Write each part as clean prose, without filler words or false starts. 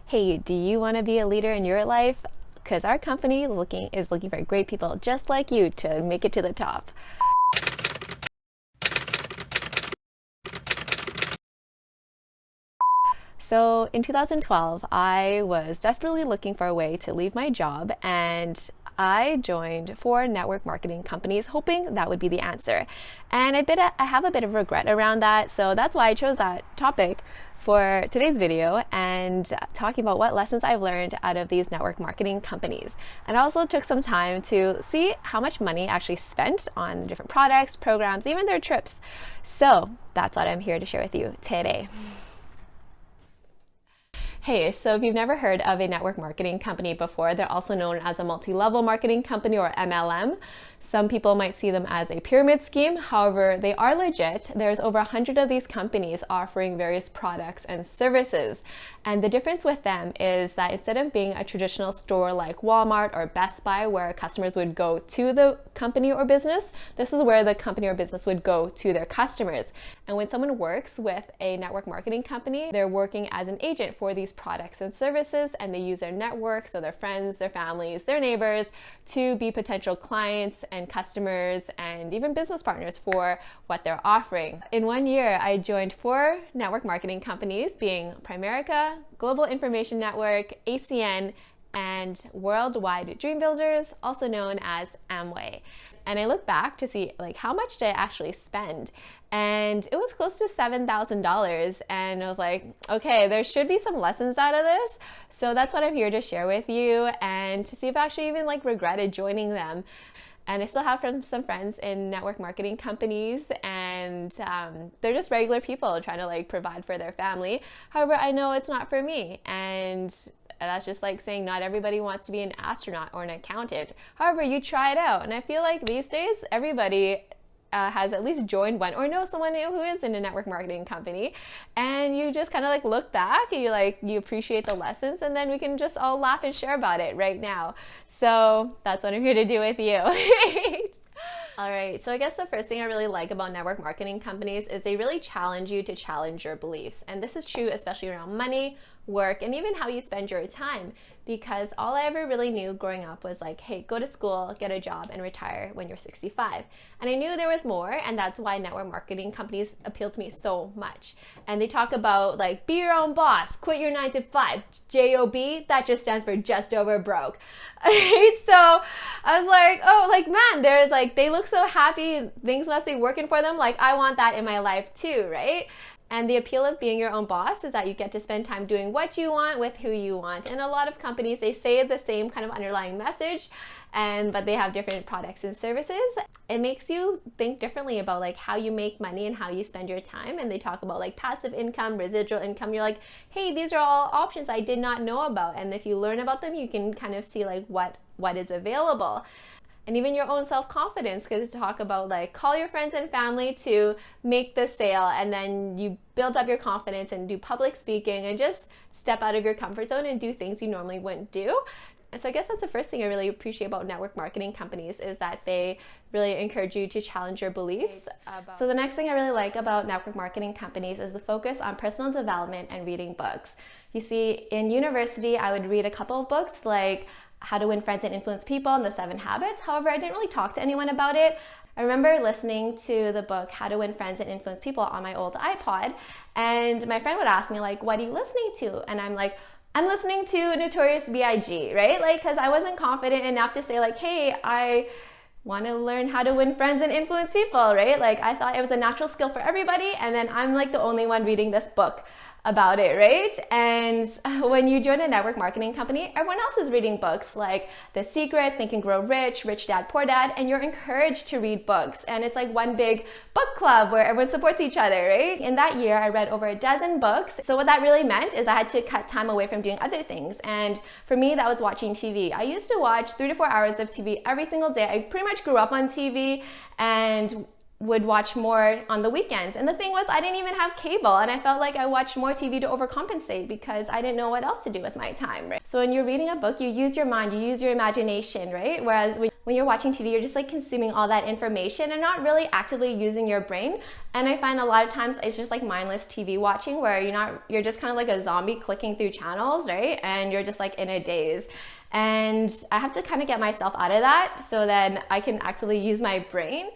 Hey, do you want to be a leader in your life? Because our company is looking for great people just like you to make it to the top. So in 2012, I was desperately looking for a way to leave my job, and I joined 4 network marketing companies hoping that would be the answer. And I have a bit of regret around that, so that's why I chose that topic for today's video and talking about what lessons I've learned out of these network marketing companies. And I also took some time to see how much money I actually spent on different products, programs, even their trips. So that's what I'm here to share with you today. Hey, so if you've never heard of a network marketing company before, they're also known as a multi-level marketing company, or MLM. Some people might see them as a pyramid scheme. However, they are legit. There's over 100 of these companies offering various products and services. And the difference with them is that instead of being a traditional store like Walmart or Best Buy, where customers would go to the company or business, this is where the company or business would go to their customers. And when someone works with a network marketing company, they're working as an agent for these products and services, and they use their network, so their friends, their families, their neighbors, to be potential clients and customers and even business partners for what they're offering. In 1 year, I joined 4 network marketing companies, being Primerica, Global Information Network, ACN, and Worldwide Dream Builders, also known as Amway. And I look back to see how much did I actually spend, and it was close to $7,000. And I was like, okay, there should be some lessons out of this. So that's what I'm here to share with you, and to see if I actually even regretted joining them. And I still have some friends in network marketing companies, and they're just regular people trying to provide for their family. However, I know it's not for me, and that's just like saying not everybody wants to be an astronaut or an accountant. However, you try it out, and I feel like these days everybody has at least joined one or know someone who is in a network marketing company, and you just kind of look back and you appreciate the lessons, and then we can just all laugh and share about it right now. So that's what I'm here to do with you. All right, so I guess the first thing I really like about network marketing companies is they really challenge you to challenge your beliefs. And this is true especially around money, work, and even how you spend your time. Because all I ever really knew growing up was hey, go to school, get a job, and retire when you're 65. And I knew there was more, and that's why network marketing companies appeal to me so much. And they talk about be your own boss, quit your 9-to-5, JOB, that just stands for just over broke. Right? So I was like, oh, man, there's they look so happy, things must be working for them. I want that in my life too, right? And the appeal of being your own boss is that you get to spend time doing what you want with who you want. And a lot of companies, they say the same kind of underlying message, but they have different products and services. It makes you think differently about how you make money and how you spend your time. And they talk about passive income, residual income. You're like, hey, these are all options I did not know about. And if you learn about them, you can kind of see what is available. And even your own self-confidence, because they talk about call your friends and family to make the sale, and then you build up your confidence and do public speaking and just step out of your comfort zone and do things you normally wouldn't do. And so I guess that's the first thing I really appreciate about network marketing companies, is that they really encourage you to challenge your beliefs. So the next thing I really like about network marketing companies is the focus on personal development and reading books. You see, in university, I would read a couple of books like How to Win Friends and Influence People and the 7 Habits. However, I didn't really talk to anyone about it. I remember listening to the book How to Win Friends and Influence People on my old iPod, and my friend would ask me what are you listening to? And I'm like, I'm listening to Notorious B.I.G., right? Because I wasn't confident enough to say hey, I want to learn how to win friends and influence people, right? I thought it was a natural skill for everybody, and then I'm the only one reading this book about it, right? And when you join a network marketing company, everyone else is reading books like The Secret, Think and Grow Rich, Rich Dad, Poor Dad, and you're encouraged to read books. And it's one big book club where everyone supports each other, right? In that year, I read over a dozen books. So what that really meant is I had to cut time away from doing other things. And for me, that was watching TV. I used to watch 3 to 4 hours of TV every single day. I pretty much grew up on TV, and would watch more on the weekends. And the thing was, I didn't even have cable, and I felt like I watched more TV to overcompensate because I didn't know what else to do with my time, right? So when you're reading a book, you use your mind, you use your imagination, right? Whereas when you're watching TV, you're just like consuming all that information and not really actively using your brain. And I find a lot of times it's just like mindless TV watching where you're just kind of like a zombie clicking through channels, right? And you're just like in a daze. And I have to kind of get myself out of that so then I can actively use my brain.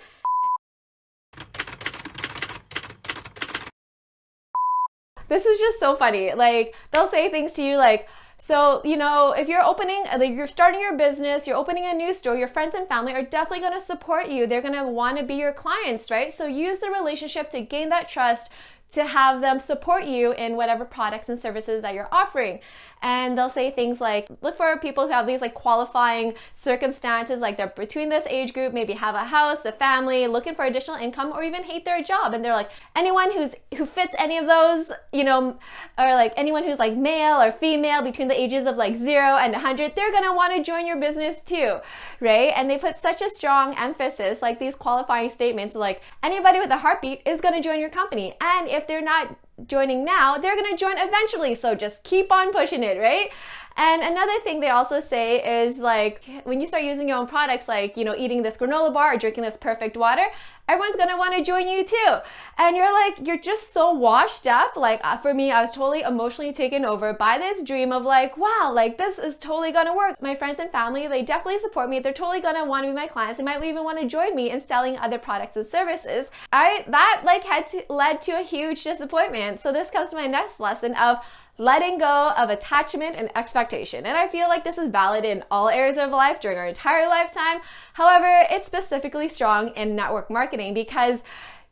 This is just so funny. Like, they'll say things to you like, so, if you're starting your business, you're opening a new store, your friends and family are definitely going to support you. They're going to want to be your clients, right? So use the relationship to gain that trust, to have them support you in whatever products and services that you're offering. And they'll say things like, look for people who have these like qualifying circumstances, like they're between this age group, maybe have a house, a family, looking for additional income, or even hate their job. And they're like, anyone who fits any of those, or like anyone who's like male or female between the ages of like 0 and 100, they're gonna want to join your business too, right? And they put such a strong emphasis, like these qualifying statements, like anybody with a heartbeat is gonna join your company. And if they're not joining now, they're going to join eventually. So just keep on pushing it, right? And another thing they also say is like, when you start using your own products, like, eating this granola bar or drinking this perfect water, everyone's going to want to join you too. And you're just so washed up. Like for me, I was totally emotionally taken over by this dream of like, wow, like this is totally going to work. My friends and family, they definitely support me. They're totally going to want to be my clients. They might even want to join me in selling other products and services. That led to a huge disappointment. So this comes to my next lesson of letting go of attachment and expectation. And I feel like this is valid in all areas of life during our entire lifetime. However, it's specifically strong in network marketing because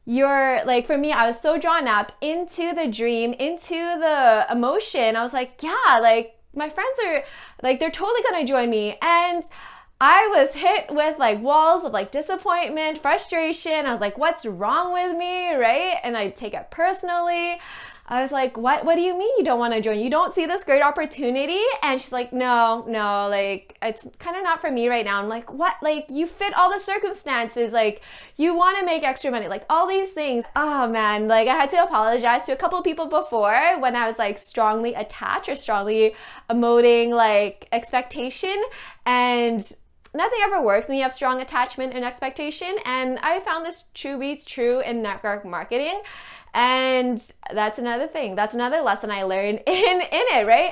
for me, I was so drawn up into the dream, into the emotion. I was like, yeah, like my friends are like, they're totally gonna join me. And I was hit with like walls of like disappointment, frustration. I was like, what's wrong with me, right? And I take it personally. I was like, what do you mean you don't want to join? You don't see this great opportunity? And she's like, no, like it's kind of not for me right now. I'm like, what? Like you fit all the circumstances. Like you want to make extra money, like all these things. Oh man, like I had to apologize to a couple of people before when I was like strongly attached or strongly emoting like expectation, and nothing ever works when you have strong attachment and expectation. And I found this beats true in network marketing. And that's another thing. That's another lesson I learned in it, right?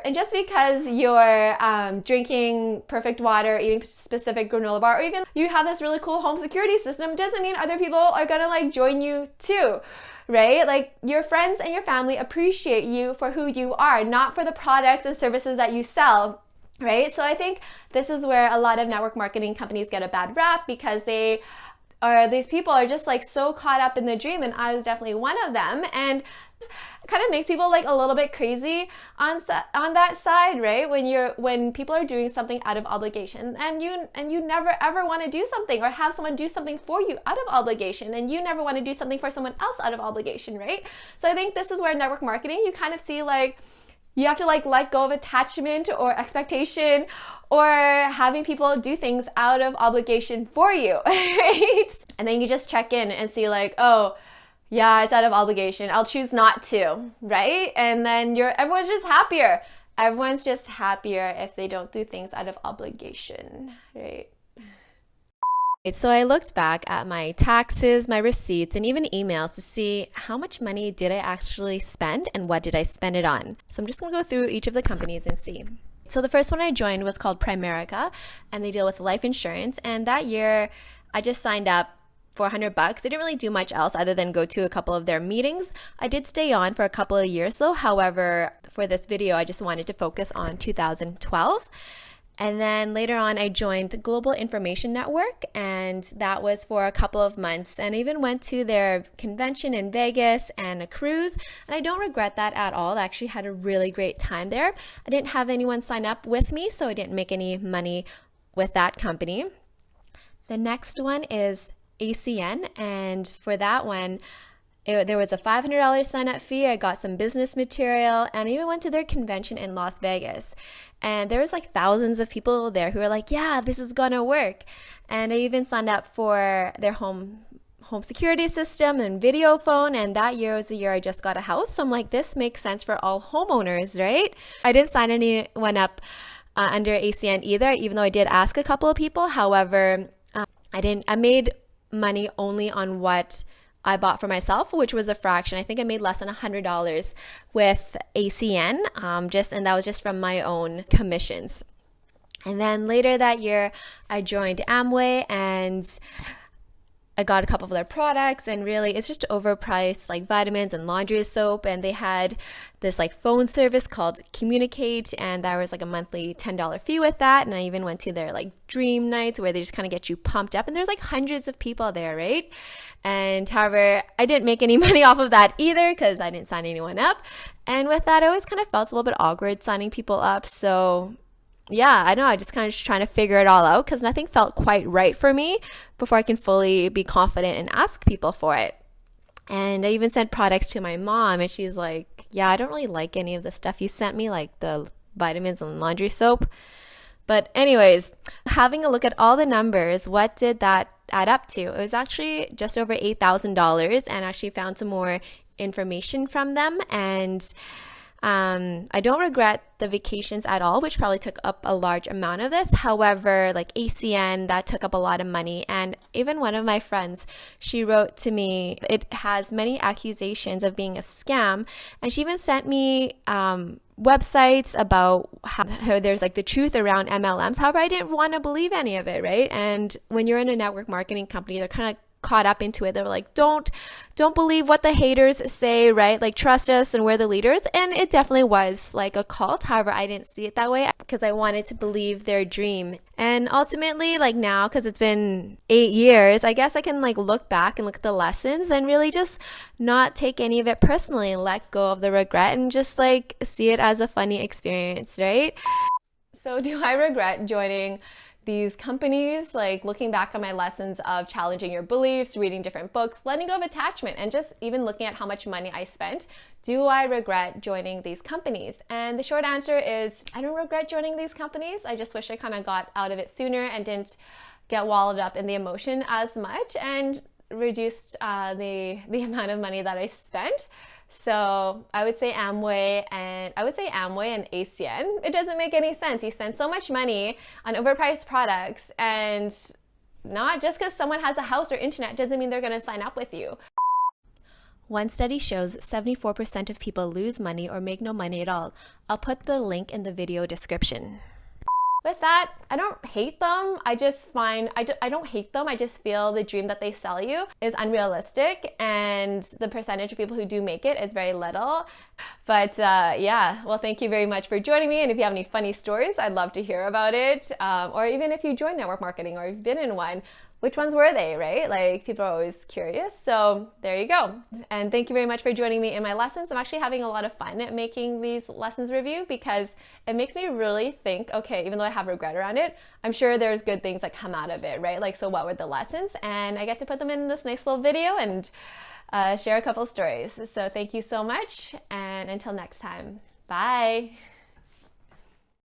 And just because you're drinking perfect water, eating specific granola bar, or even you have this really cool home security system, doesn't mean other people are gonna like join you too, right? Like your friends and your family appreciate you for who you are, not for the products and services that you sell. Right? So I think this is where a lot of network marketing companies get a bad rap because these people are just like so caught up in the dream, and I was definitely one of them. And it kind of makes people like a little bit crazy on that side, right? When people are doing something out of obligation, and you never ever want to do something or have someone do something for you out of obligation, and you never want to do something for someone else out of obligation, right? So I think this is where network marketing, you kind of see like you have to like let go of attachment or expectation or having people do things out of obligation for you, right? And then you just check in and see like, oh, yeah, it's out of obligation. I'll choose not to, right? And then everyone's just happier. Everyone's just happier if they don't do things out of obligation, right? So I looked back at my taxes, my receipts, and even emails to see how much money did I actually spend and what did I spend it on. So I'm just going to go through each of the companies and see. So the first one I joined was called Primerica, and they deal with life insurance. And that year I just signed up for $100. I didn't really do much else other than go to a couple of their meetings. I did stay on for a couple of years though. However, for this video, I just wanted to focus on 2012. And then later on, I joined Global Information Network, and that was for a couple of months. And I even went to their convention in Vegas and a cruise, and I don't regret that at all. I actually had a really great time there. I didn't have anyone sign up with me, so I didn't make any money with that company. The next one is ACN, and for that one, there was a $500 sign-up fee. I got some business material, and I even went to their convention in Las Vegas. And there was like thousands of people there who were like, yeah, this is gonna work. And I even signed up for their home home security system and video phone, and that year was the year I just got a house. So I'm like, this makes sense for all homeowners, right? I didn't sign anyone up under ACN either, even though I did ask a couple of people. However, I made money only on what I bought for myself, which was a fraction. I think I made less than $100 with ACN, and that was just from my own commissions. And then later that year, I joined Amway, and I got a couple of their products, and really it's just overpriced like vitamins and laundry soap. And they had this like phone service called Communicate, and there was like a monthly $10 fee with that. And I even went to their like dream nights where they just kind of get you pumped up, and there's like hundreds of people there, right? And however, I didn't make any money off of that either because I didn't sign anyone up. And with that, I always kind of felt a little bit awkward signing people up. So yeah, I know. I just kind of trying to figure it all out because nothing felt quite right for me before I can fully be confident and ask people for it. And I even sent products to my mom, and she's like, yeah, I don't really like any of the stuff you sent me, like the vitamins and laundry soap. But anyways, having a look at all the numbers, what did that add up to? It was actually just over $8,000, and actually found some more information from them. And I don't regret the vacations at all, which probably took up a large amount of this. However, like ACN, that took up a lot of money. And even one of my friends, she wrote to me, it has many accusations of being a scam. And she even sent me websites about how there's like the truth around MLMs. However, I didn't want to believe any of it, right? And when you're in a network marketing company, they're kind of caught up into it. They were like, don't believe what the haters say, right? Like, trust us and we're the leaders. And it definitely was like a cult. However, I didn't see it that way because I wanted to believe their dream. And ultimately, like now, because it's been 8 years, I guess I can like look back and look at the lessons and really just not take any of it personally and let go of the regret and just like see it as a funny experience, right? So do I regret joining these companies? Like, looking back on my lessons of challenging your beliefs, reading different books, letting go of attachment, and just even looking at how much money I spent, do I regret joining these companies? And the short answer is I don't regret joining these companies. I just wish I kind of got out of it sooner and didn't get wallowed up in the emotion as much and reduced the amount of money that I spent. So I would say Amway and ACN. It doesn't make any sense. You spend so much money on overpriced products, and not just because someone has a house or internet doesn't mean they're going to sign up with you. One study shows 74% of people lose money or make no money at all. I'll put the link in the video description. With that, I don't hate them. I don't hate them. I just feel the dream that they sell you is unrealistic, and the percentage of people who do make it is very little. But yeah, well, thank you very much for joining me. And if you have any funny stories, I'd love to hear about it. Or even if you joined network marketing or you've been in one, which ones were they, right? Like, people are always curious. So there you go. And thank you very much for joining me in my lessons. I'm actually having a lot of fun making these lessons review because it makes me really think, okay, even though I have regret around it, I'm sure there's good things that come out of it, right? Like, so what were the lessons? And I get to put them in this nice little video and share a couple stories. So thank you so much. And until next time, bye.